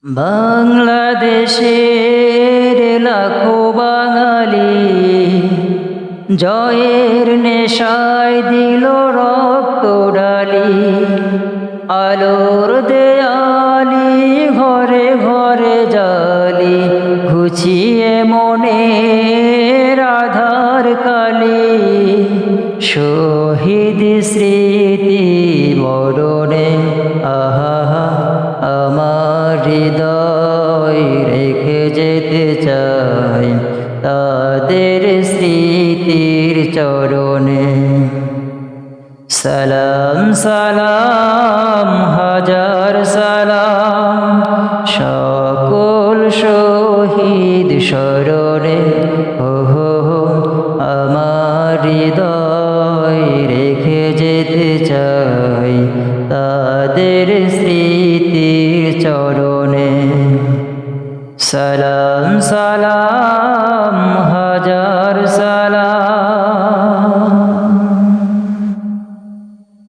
বাংলাদেশের লাখো বাঙালি জয়ের নেশায় দিল রক্ত ডালি, আলোর দেয়ালি ঘরে ঘরে জালি, ঘুচিয়ে মনের আধার কালি। শহীদ স্মৃতি মরণে আহা আমার হৃদয় রেখে যেতে চাই তাদের স্মৃতির চরণে। সালাম সালাম হাজার সালাম সকল শহীদ স্মরণে। ওহো আমার হৃদয় রেখে যেতে চাই তাদের স্মৃতির চরণে। সালাম সালাম